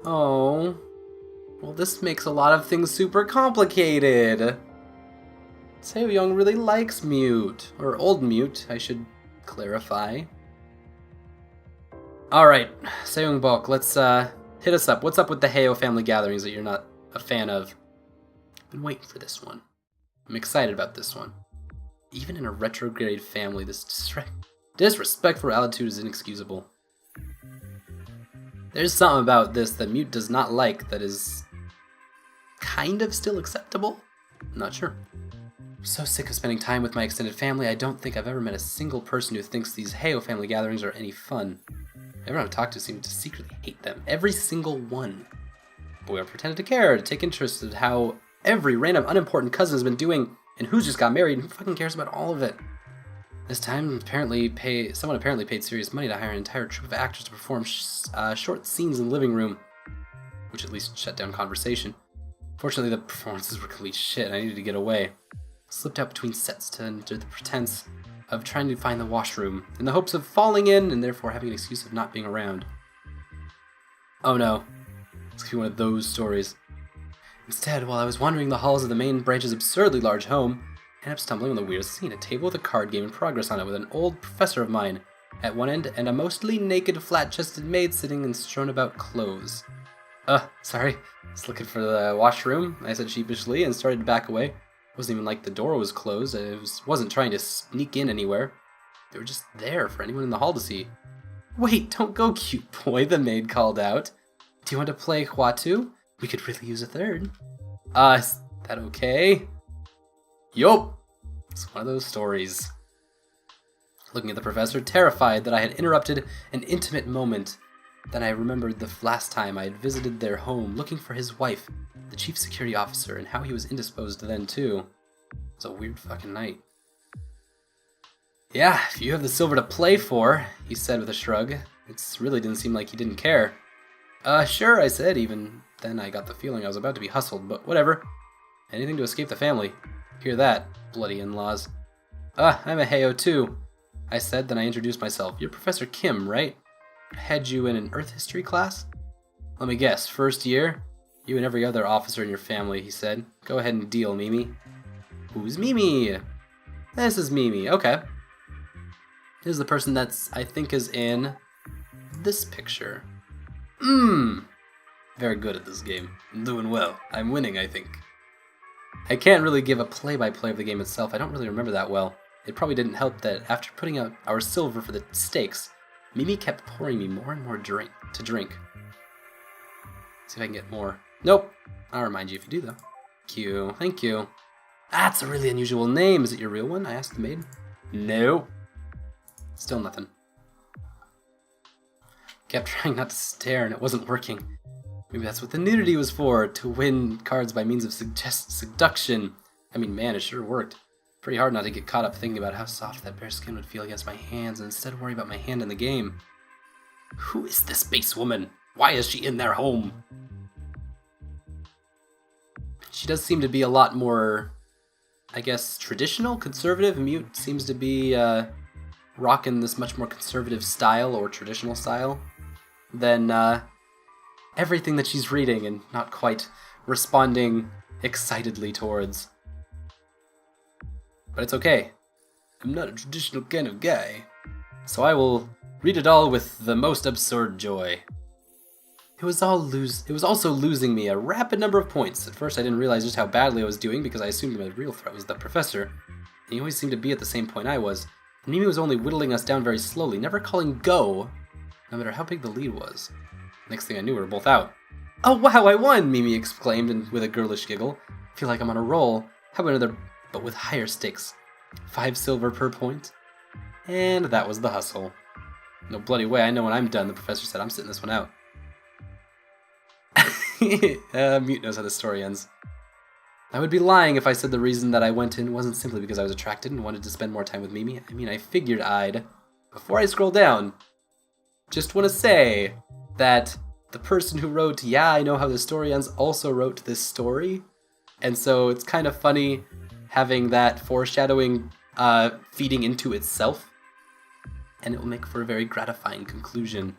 Oh. Well, this makes a lot of things super complicated. Seo-young really likes Mute. Or old Mute, I should clarify. Alright, Seo-young Bulk, let's hit us up. What's up with the Heo family gatherings that you're not a fan of? I've been waiting for this one. I'm excited about this one. Even in a retrograde family, this disrespectful attitude is inexcusable. There's something about this that Mute does not like that is kind of still acceptable? I'm not sure. I'm so sick of spending time with my extended family, I don't think I've ever met a single person who thinks these Heo family gatherings are any fun. Everyone I've talked to seems to secretly hate them. Every single one. But we are pretending to care, to take interest in how every random unimportant cousin has been doing, and who's just got married, and who fucking cares about all of it. This time, someone apparently paid serious money to hire an entire troupe of actors to perform short scenes in the living room, which at least shut down conversation. Fortunately, the performances were complete shit, and I needed to get away. I slipped out between sets to under the pretense of trying to find the washroom, in the hopes of falling in, and therefore having an excuse of not being around. Oh no. This could be one of those stories. Instead, while I was wandering the halls of the main branch's absurdly large home, I ended up stumbling on the weirdest scene, a table with a card game in progress on it with an old professor of mine at one end and a mostly naked, flat-chested maid sitting and strewn about clothes. Sorry. I was looking for the washroom, I said sheepishly, and started to back away. It wasn't even like the door was closed. I wasn't trying to sneak in anywhere. They were just there for anyone in the hall to see. Wait, don't go, cute boy, the maid called out. Do you want to play Huatu? We could really use a third. Is that okay? Yup. It's one of those stories. Looking at the professor, terrified that I had interrupted an intimate moment. Then I remembered the last time I had visited their home looking for his wife, the chief security officer, and how he was indisposed then too. It was a weird fucking night. Yeah, if you have the silver to play for, he said with a shrug. It really didn't seem like he didn't care. Sure, I said. Even then I got the feeling I was about to be hustled, but whatever. Anything to escape the family. Hear that, bloody in-laws. I'm a Heo too, I said, then I introduced myself. You're Professor Kim, right? I had you in an Earth history class? Let me guess, first year? You and every other officer in your family, he said. Go ahead and deal, Mimi. Who's Mimi? This is Mimi, okay. This is the person I think is in this picture. Very good at this game. I'm doing well. I'm winning, I think. I can't really give a play-by-play of the game itself. I don't really remember that well. It probably didn't help that after putting out our silver for the stakes, Mimi kept pouring me more and more to drink. See if I can get more. Nope. I'll remind you if you do, though. Thank you. That's a really unusual name. Is it your real one? I asked the maid. No. Still nothing. Kept trying not to stare and it wasn't working. Maybe that's what the nudity was for, to win cards by means of seduction. I mean, man, it sure worked. Pretty hard not to get caught up thinking about how soft that bare skin would feel against my hands and instead worry about my hand in the game. Who is this base woman? Why is she in their home? She does seem to be a lot more, I guess, traditional, conservative. Mute seems to be rocking this much more conservative style or traditional style than everything that she's reading and not quite responding excitedly towards. But it's okay. I'm not a traditional kind of guy. So I will read it all with the most absurd joy. It was also losing me a rapid number of points. At first I didn't realize just how badly I was doing because I assumed my real threat was the professor. And he always seemed to be at the same point I was. And Mimi was only whittling us down very slowly, never calling go, no matter how big the lead was. Next thing I knew, we were both out. Oh wow, I won! Mimi exclaimed and with a girlish giggle. I feel like I'm on a roll. How about another, but with higher stakes? 5 silver per point. And that was the hustle. No bloody way, I know when I'm done, the professor said. I'm sitting this one out. Mute knows how the story ends. I would be lying if I said the reason that I went in wasn't simply because I was attracted and wanted to spend more time with Mimi. I mean, I figured I'd... Before I scroll down, just want to say that the person who wrote, yeah, I know how the story ends, also wrote this story. And so it's kind of funny having that foreshadowing feeding into itself. And it will make for a very gratifying conclusion.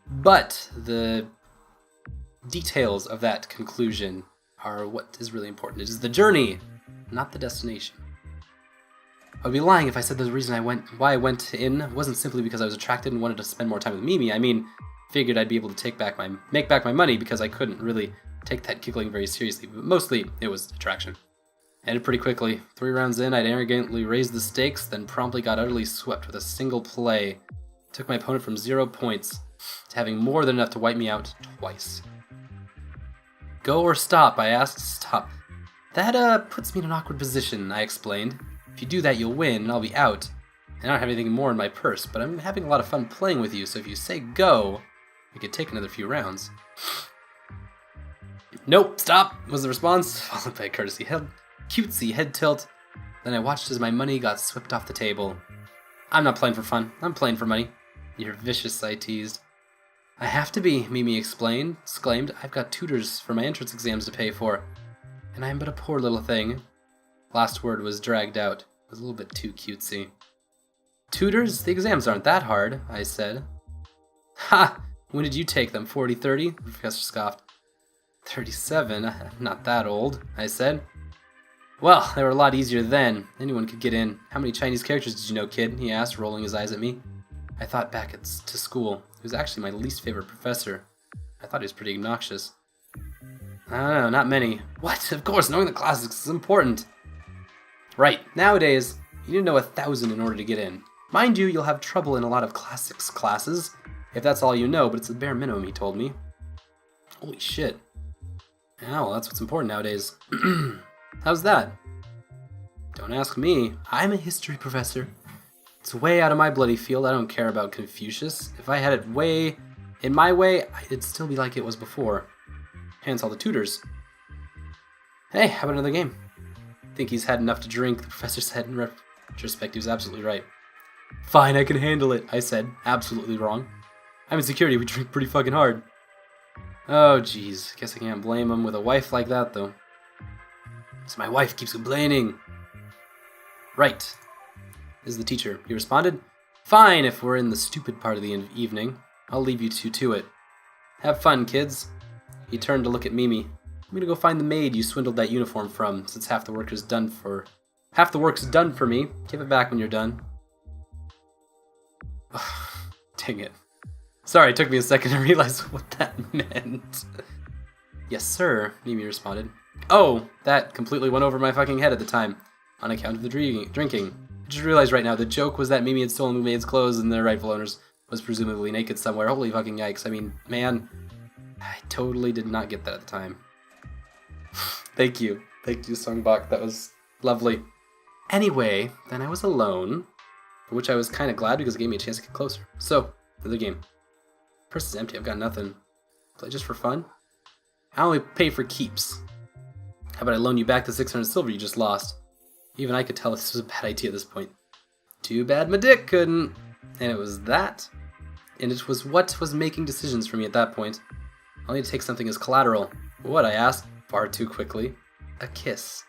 But the details of that conclusion are what is really important. It is the journey, not the destination. I would be lying if I said the reason why I went in wasn't simply because I was attracted and wanted to spend more time with Mimi. I mean, figured I'd be able to make back my money because I couldn't really take that giggling very seriously, but mostly it was attraction. Ended pretty quickly. 3 rounds in, I'd arrogantly raised the stakes, then promptly got utterly swept with a single play. Took my opponent from 0 points to having more than enough to wipe me out twice. Go or stop, I asked. Stop. That puts me in an awkward position, I explained. If you do that, you'll win, and I'll be out. And I don't have anything more in my purse, but I'm having a lot of fun playing with you, so if you say go, we could take another few rounds. Nope, stop, was the response, followed by a cutesy head tilt. Then I watched as my money got swept off the table. I'm not playing for fun, I'm playing for money. You're vicious, I teased. I have to be, Mimi exclaimed. I've got tutors for my entrance exams to pay for, and I am but a poor little thing. Last word was dragged out. It was a little bit too cutesy. Tutors? The exams aren't that hard, I said. Ha! When did you take them? 40, 30? The professor scoffed. 37? I'm not that old, I said. Well, they were a lot easier then. Anyone could get in. How many Chinese characters did you know, kid? He asked, rolling his eyes at me. I thought back to school. He was actually my least favorite professor. I thought he was pretty obnoxious. I don't know, not many. What? Of course, knowing the classics is important. Right, nowadays, you need to know 1,000 in order to get in. Mind you, you'll have trouble in a lot of classics classes, if that's all you know, but it's the bare minimum, he told me. Holy shit. Yeah, well, that's what's important nowadays. How's that? Don't ask me. I'm a history professor. It's way out of my bloody field. I don't care about Confucius. If I had it way in my way, it'd still be like it was before. Hence all the tutors. Hey, how about another game? Think he's had enough to drink, the professor said. In retrospect, he was absolutely right. Fine, I can handle it, I said. Absolutely wrong. I'm in security, we drink pretty fucking hard. Oh, jeez. Guess I can't blame him with a wife like that, though. So my wife keeps complaining. Right. This is the teacher. He responded. Fine, if we're in the stupid part of the evening. I'll leave you two to it. Have fun, kids. He turned to look at Mimi. I'm gonna go find the maid you swindled that uniform from, since half the work's done for me. Give it back when you're done. Dang it. Sorry, it took me a second to realize what that meant. Yes, sir, Mimi responded. Oh, that completely went over my fucking head at the time, on account of the drinking. I just realized right now the joke was that Mimi had stolen the maid's clothes and their rightful owners was presumably naked somewhere. Holy fucking yikes. I mean, man, I totally did not get that at the time. Thank you, Songbok. That was lovely. Anyway, then I was alone, for which I was kind of glad because it gave me a chance to get closer. So, another game. Purse is empty, I've got nothing. Play just for fun? I only pay for keeps. How about I loan you back the 600 silver you just lost? Even I could tell this was a bad idea at this point. Too bad my dick couldn't. And it was that. And it was what was making decisions for me at that point. I'll need to take something as collateral. What, I asked, far too quickly. A kiss.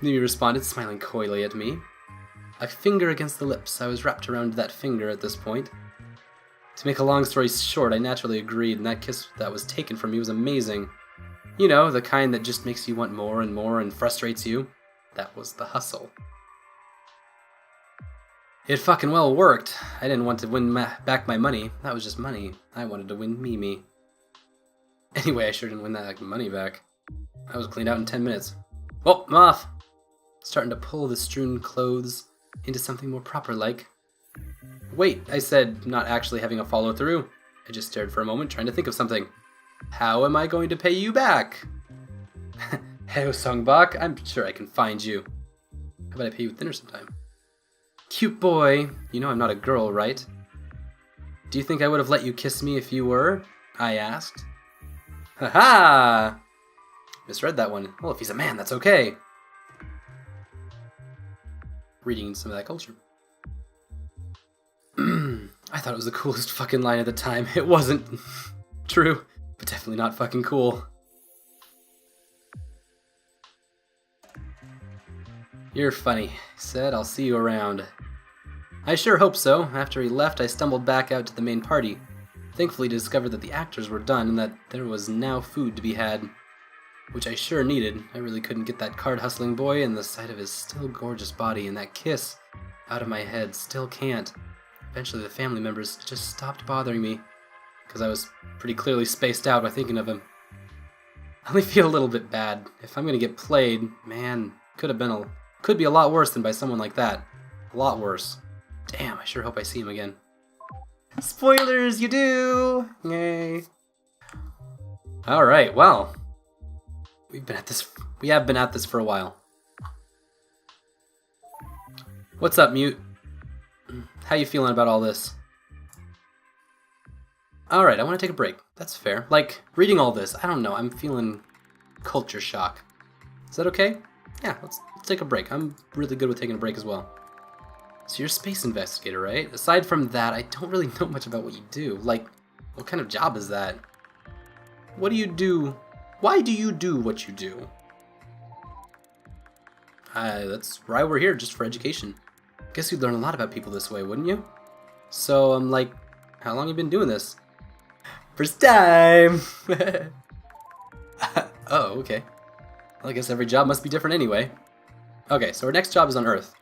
Mimi responded, smiling coyly at me. A finger against the lips. I was wrapped around that finger at this point. To make a long story short, I naturally agreed, and that kiss that was taken from me was amazing. You know, the kind that just makes you want more and more and frustrates you. That was the hustle. It fucking well worked. I didn't want to win back my money. That was just money. I wanted to win Mimi. Anyway, I sure didn't win that money back. I was cleaned out in 10 minutes. Oh, I'm off! Starting to pull the strewn clothes into something more proper-like. Wait, I said, not actually having a follow-through. I just stared for a moment, trying to think of something. How am I going to pay you back? Hey, Songbok, I'm sure I can find you. How about I pay you with dinner sometime? Cute boy, you know I'm not a girl, right? Do you think I would have let you kiss me if you were? I asked. Ha-ha! Misread that one. Well, if he's a man, that's okay. Reading some of that culture. I thought it was the coolest fucking line at the time. It wasn't. True, but definitely not fucking cool. You're funny, he said. I'll see you around. I sure hope so. After he left, I stumbled back out to the main party. thankfully discovered that the actors were done and that there was now food to be had, which I sure needed. I really couldn't get that card-hustling boy and the sight of his still gorgeous body and that kiss out of my head. Still can't. Eventually the family members just stopped bothering me, because I was pretty clearly spaced out by thinking of him. I only feel a little bit bad. If I'm gonna get played, man, could be a lot worse than by someone like that. A lot worse. Damn, I sure hope I see him again. Spoilers, you do! Yay. Alright, well. We have been at this for a while. What's up, Mute? How you feeling about all this? Alright, I want to take a break. That's fair. Like, reading all this, I don't know, I'm feeling culture shock. Is that okay? Yeah, let's take a break. I'm really good with taking a break as well. So you're a space investigator, right? Aside from that, I don't really know much about what you do. Like, what kind of job is that? What do you do? Why do you do what you do? That's why we're here, just for education. Guess you'd learn a lot about people this way, wouldn't you? So, I'm like, how long have you been doing this? First time! Oh, okay. Well, I guess every job must be different anyway. Okay, so our next job is on Earth.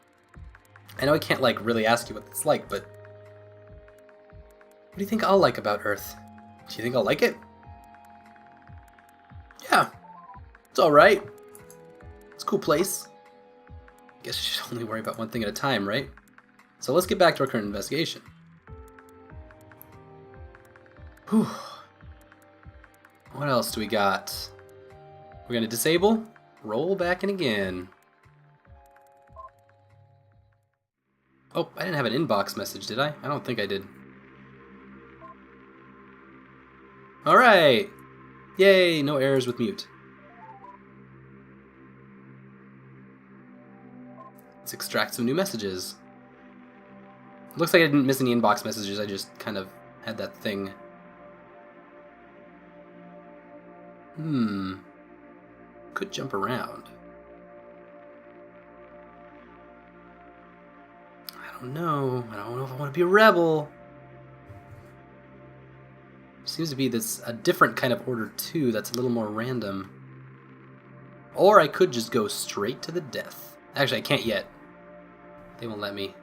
I know I can't, like, really ask you what it's like, but... What do you think I'll like about Earth? Do you think I'll like it? Yeah. It's alright. It's a cool place. Guess you should only worry about one thing at a time, right? So let's get back to our current investigation. Whew. What else do we got? We're gonna disable, roll back in again. Oh, I didn't have an inbox message, did I? I don't think I did. Alright! Yay, no errors with Mute. Let's extract some new messages. Looks like I didn't miss any inbox messages, I just kind of had that thing. Could jump around. I don't know if I want to be a rebel. Seems to be a different kind of order too, that's a little more random. Or I could just go straight to the death. Actually, I can't yet. They won't let me.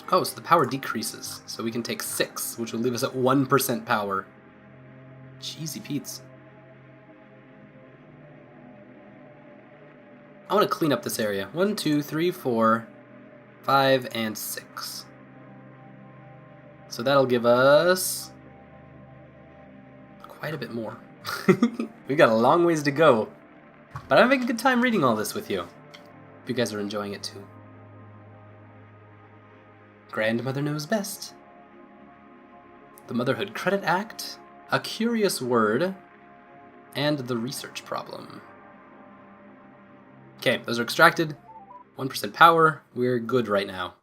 Oh, so the power decreases. So we can take 6, which will leave us at 1% power. Cheesy Pete's. I want to clean up this area. 1, 2, 3, 4, 5, and 6. So that'll give us quite a bit more. We've got a long ways to go. But I'm having a good time reading all this with you. Hope you guys are enjoying it too. Grandmother Knows Best. The Motherhood Credit Act. A Curious Word. And the Research Problem. Okay, those are extracted. 1% power. We're good right now.